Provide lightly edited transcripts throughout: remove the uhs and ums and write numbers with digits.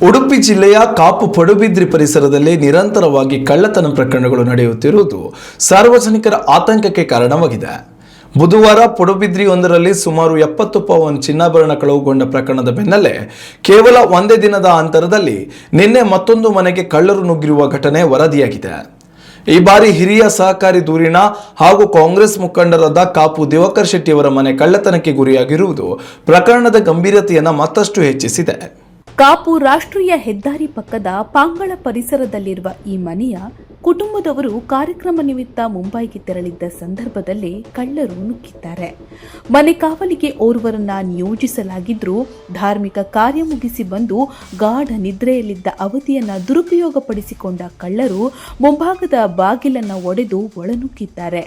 ಉಡುಪಿ ಜಿಲ್ಲೆಯ ಕಾಪು ಪಡುಬಿದ್ರಿ ಪರಿಸರದಲ್ಲಿ ನಿರಂತರವಾಗಿ ಕಳ್ಳತನ ಪ್ರಕರಣಗಳು ನಡೆಯುತ್ತಿರುವುದು ಸಾರ್ವಜನಿಕರ ಆತಂಕಕ್ಕೆ ಕಾರಣವಾಗಿದೆ. ಬುಧವಾರ ಪಡುಬಿದ್ರಿಯೊಂದರಲ್ಲಿ ಸುಮಾರು 70 ಪೌಂಡ್ ಚಿನ್ನಾಭರಣ ಕಳವುಗೊಂಡ ಪ್ರಕರಣದ ಬೆನ್ನಲ್ಲೇ ಕೇವಲ ಒಂದೇ ದಿನದ ಅಂತರದಲ್ಲಿ ನಿನ್ನೆ ಮತ್ತೊಂದು ಮನೆಗೆ ಕಳ್ಳರು ನುಗ್ಗಿರುವ ಘಟನೆ ವರದಿಯಾಗಿದೆ. ಈ ಬಾರಿ ಹಿರಿಯ ಸಹಕಾರಿ ಧುರೀಣ ಹಾಗೂ ಕಾಂಗ್ರೆಸ್ ಮುಖಂಡರಾದ ಕಾಪು ದಿವಾಕರ್ ಶೆಟ್ಟಿ ಅವರ ಮನೆ ಕಳ್ಳತನಕ್ಕೆ ಗುರಿಯಾಗಿರುವುದು ಪ್ರಕರಣದ ಗಂಭೀರತೆಯನ್ನು ಮತ್ತಷ್ಟು ಹೆಚ್ಚಿಸಿದೆ. ಕಾಪು ರಾಷ್ಟ್ರೀಯ ಹೆದ್ದಾರಿ ಪಕ್ಕದ ಪಾಂಗಳ ಪರಿಸರದಲ್ಲಿರುವ ಈ ಮನೆಯ ಕುಟುಂಬದವರು ಕಾರ್ಯಕ್ರಮ ನಿಮಿತ್ತ ಮುಂಬೈಗೆ ತೆರಳಿದ್ದ ಸಂದರ್ಭದಲ್ಲಿ ಕಳ್ಳರು ನುಗ್ಗಿದ್ದಾರೆ. ಮನೆ ಕಾವಲಿಗೆ ಓರ್ವರನ್ನ ನಿಯೋಜಿಸಲಾಗಿದ್ರೂ ಧಾರ್ಮಿಕ ಕಾರ್ಯ ಮುಗಿಸಿ ಬಂದು ಗಾಢ ನಿದ್ರೆಯಲ್ಲಿದ್ದ ಅವಧಿಯನ್ನ ದುರುಪಯೋಗಪಡಿಸಿಕೊಂಡ ಕಳ್ಳರು ಮುಂಭಾಗದ ಬಾಗಿಲನ್ನು ಒಡೆದು ಒಳನುಗ್ಗಿದ್ದಾರೆ.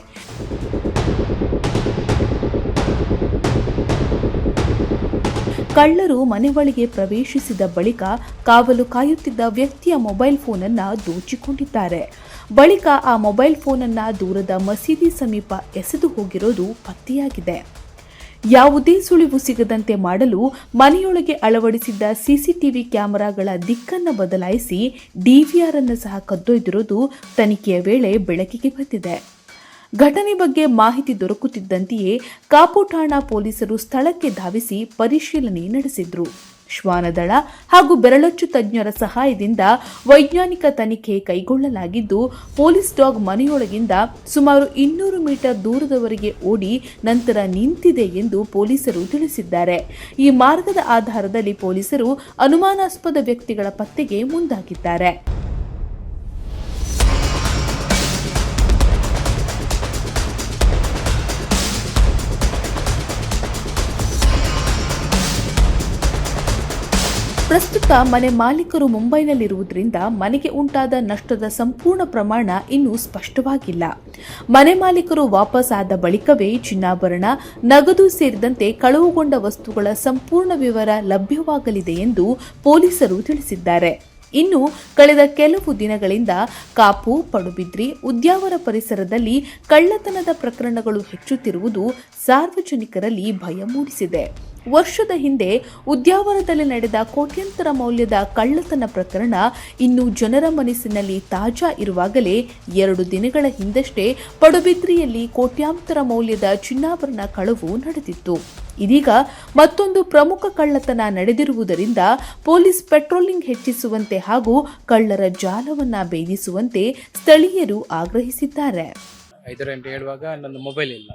ಕಳ್ಳರು ಮನೆ ಒಳಗೆ ಪ್ರವೇಶಿಸಿದ ಬಳಿಕ ಕಾವಲು ಕಾಯುತ್ತಿದ್ದ ವ್ಯಕ್ತಿಯ ಮೊಬೈಲ್ ಫೋನ್ ಅನ್ನು ದೋಚಿಕೊಂಡಿದ್ದಾರೆ. ಬಳಿಕ ಆ ಮೊಬೈಲ್ ಫೋನ್ ಅನ್ನು ದೂರದ ಮಸೀದಿ ಸಮೀಪ ಎಸೆದು ಹೋಗಿರೋದು ಪತ್ತೆಯಾಗಿದೆ. ಯಾವುದೇ ಸುಳಿವು ಸಿಗದಂತೆ ಮಾಡಲು ಮನೆಯೊಳಗೆ ಅಳವಡಿಸಿದ್ದ ಸಿಸಿಟಿವಿ ಕ್ಯಾಮೆರಾಗಳ ದಿಕ್ಕನ್ನು ಬದಲಾಯಿಸಿ ಡಿವಿಆರ್ ಅನ್ನು ಸಹ ಕದ್ದೊಯ್ದಿರೋದು ತನಿಖೆಯ ವೇಳೆ ಬೆಳಕಿಗೆ ಬಂದಿದೆ. ಘಟನೆ ಬಗ್ಗೆ ಮಾಹಿತಿ ದೊರಕುತ್ತಿದ್ದಂತೆಯೇ ಕಾಪು ಠಾಣಾ ಪೊಲೀಸರು ಸ್ಥಳಕ್ಕೆ ಧಾವಿಸಿ ಪರಿಶೀಲನೆ ನಡೆಸಿದ್ರು. ಶ್ವಾನದಳ ಹಾಗೂ ಬೆರಳಚ್ಚು ತಜ್ಞರ ಸಹಾಯದಿಂದ ವೈಜ್ಞಾನಿಕ ತನಿಖೆ ಕೈಗೊಳ್ಳಲಾಗಿದ್ದು, ಪೊಲೀಸ್ ಡಾಗ್ ಮನೆಯೊಳಗಿಂದ ಸುಮಾರು 200 ಮೀಟರ್ ದೂರದವರೆಗೆ ಓಡಿ ನಂತರ ನಿಂತಿದೆ ಎಂದು ಪೊಲೀಸರು ತಿಳಿಸಿದ್ದಾರೆ. ಈ ಮಾರ್ಗದ ಆಧಾರದಲ್ಲಿ ಪೊಲೀಸರು ಅನುಮಾನಾಸ್ಪದ ವ್ಯಕ್ತಿಗಳ ಪತ್ತೆಗೆ ಮುಂದಾಗಿದ್ದಾರೆ. ಪ್ರಸ್ತುತ ಮನೆ ಮಾಲೀಕರು ಮುಂಬೈನಲ್ಲಿರುವುದರಿಂದ ಮನೆಗೆ ಉಂಟಾದ ನಷ್ಟದ ಸಂಪೂರ್ಣ ಪ್ರಮಾಣ ಇನ್ನೂ ಸ್ಪಷ್ಟವಾಗಿಲ್ಲ. ಮನೆ ಮಾಲೀಕರು ವಾಪಸ್ ಆದ ಬಳಿಕವೇ ಚಿನ್ನಾಭರಣ, ನಗದು ಸೇರಿದಂತೆ ಕಳವುಗೊಂಡ ವಸ್ತುಗಳ ಸಂಪೂರ್ಣ ವಿವರ ಲಭ್ಯವಾಗಲಿದೆ ಎಂದು ಪೊಲೀಸರು ತಿಳಿಸಿದ್ದಾರೆ. ಇನ್ನು ಕಳೆದ ಕೆಲವು ದಿನಗಳಿಂದ ಕಾಪು, ಪಡುಬಿದ್ರಿ, ಉದ್ಯಾವರ ಪರಿಸರದಲ್ಲಿ ಕಳ್ಳತನದ ಪ್ರಕರಣಗಳು ಹೆಚ್ಚುತ್ತಿರುವುದು ಸಾರ್ವಜನಿಕರಲ್ಲಿ ಭಯ ಮೂಡಿಸಿದೆ. ವರ್ಷದ ಹಿಂದೆ ಉದ್ಯಾವರದಲ್ಲಿ ನಡೆದ ಕೋಟ್ಯಂತರ ಮೌಲ್ಯದ ಕಳ್ಳತನ ಪ್ರಕರಣ ಇನ್ನು ಜನರ ಮನಸ್ಸಿನಲ್ಲಿ ತಾಜಾ ಇರುವಾಗಲೇ 2 ದಿನಗಳ ಹಿಂದಷ್ಟೇ ಪಡುಬಿದ್ರಿಯಲ್ಲಿ ಕೋಟ್ಯಾಂತರ ಮೌಲ್ಯದ ಚಿನ್ನಾಭರಣ ಕಳವು ನಡೆದಿತ್ತು. ಇದೀಗ ಮತ್ತೊಂದು ಪ್ರಮುಖ ಕಳ್ಳತನ ನಡೆದಿರುವುದರಿಂದ ಪೊಲೀಸ್ ಪೆಟ್ರೋಲಿಂಗ್ ಹೆಚ್ಚಿಸುವಂತೆ ಹಾಗೂ ಕಳ್ಳರ ಜಾಲವನ್ನ ಭೇದಿಸುವಂತೆ ಸ್ಥಳೀಯರು ಆಗ್ರಹಿಸಿದ್ದಾರೆ. 5 ಗಂಟೆ ಹೇಳುವಾಗ ನನ್ನ ಮೊಬೈಲ್ ಇಲ್ಲ.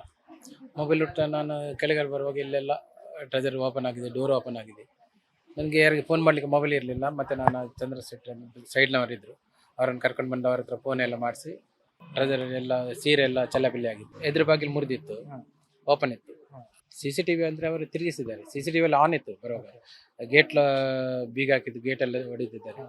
ಮೊಬೈಲ್ ಬಿಟ್ಟು ನಾನು ಕೆಳಗಡೆ ಬರುವಾಗ ಇಲ್ಲೆಲ್ಲ ಟ್ರೆಜರ್ ಓಪನ್ ಆಗಿದೆ, ಡೋರ್ ಓಪನ್ ಆಗಿದೆ. ನನಗೆ ಯಾರಿಗೆ ಫೋನ್ ಮಾಡಲಿಕ್ಕೆ ಮೊಬೈಲ್ ಇರಲಿಲ್ಲ. ಮತ್ತು ನಾನು ಚಂದ್ರ ಶೆಟ್ಟಿ ಸೈಡ್ನವರಿದ್ದರು, ಅವರನ್ನು ಕರ್ಕೊಂಡು ಬಂದು ಅವ್ರ ಹತ್ರ ಫೋನ್ ಎಲ್ಲ ಮಾಡಿಸಿ ಟ್ರೆಜರ್ ಎಲ್ಲ ಸೀರೆ ಎಲ್ಲ ಚಲ್ಲಪಿಲ್ಲಿ ಆಗಿತ್ತು. ಎದುರು ಬಾಗಿಲು ಮುರಿದಿತ್ತು, ಓಪನ್ ಇತ್ತು. CCTV ಅಂದರೆ ಅವರು ತಿರುಗಿಸಿದ್ದಾರೆ. CCTV ಎಲ್ಲ ಆನ್ ಇತ್ತು. ಬರುವಾಗ ಗೇಟ್ ಬೀಗ ಹಾಕಿದ್ದು, ಗೇಟೆಲ್ಲ ಹೊಡೆದಿದ್ದಾರೆ.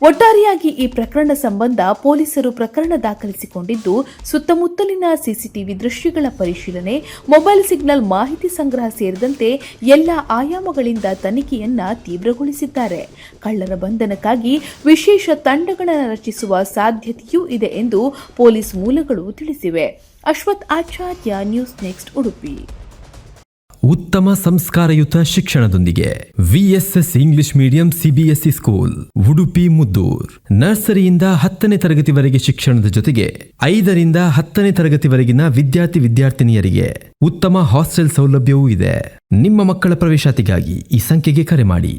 ಒಟ್ಟಾರೆಯಾಗಿ ಈ ಪ್ರಕರಣ ಸಂಬಂಧ ಪೊಲೀಸರು ಪ್ರಕರಣ ದಾಖಲಿಸಿಕೊಂಡಿದ್ದು, ಸುತ್ತಮುತ್ತಲಿನ ಸಿಸಿಟಿವಿ ದೃಶ್ಯಗಳ ಪರಿಶೀಲನೆ, ಮೊಬೈಲ್ ಸಿಗ್ನಲ್ ಮಾಹಿತಿ ಸಂಗ್ರಹ ಸೇರಿದಂತೆ ಎಲ್ಲ ಆಯಾಮಗಳಿಂದ ತನಿಖೆಯನ್ನ ತೀವ್ರಗೊಳಿಸಿದ್ದಾರೆ. ಕಳ್ಳರ ಬಂಧನಕ್ಕಾಗಿ ವಿಶೇಷ ತಂಡಗಳನ್ನು ರಚಿಸುವ ಸಾಧ್ಯತೆಯೂ ಇದೆ ಎಂದು ಪೊಲೀಸ್ ಮೂಲಗಳು ತಿಳಿಸಿವೆ. Ashwath Acharya, news next, Udupi. ಉತ್ತಮ ಸಂಸ್ಕಾರಯುತ ಶಿಕ್ಷಣದೊಂದಿಗೆ VSS English medium CBSE school, Udupi Muddur. ನರ್ಸರಿಯಿಂದ 10ನೇ ತರಗತಿವರೆಗೆ ಶಿಕ್ಷಣದ ಜೊತೆಗೆ 5ರಿಂದ 10ನೇ ತರಗತಿವರೆಗಿನ ವಿದ್ಯಾರ್ಥಿನಿಯರಿಗೆ ಉತ್ತಮ ಹಾಸ್ಟೆಲ್ ಸೌಲಭ್ಯವೂ ಇದೆ. ನಿಮ್ಮ ಮಕ್ಕಳ ಪ್ರವೇಶಾತಿಗಾಗಿ ಈ ಸಂಖ್ಯೆಗೆ ಕರೆ ಮಾಡಿ.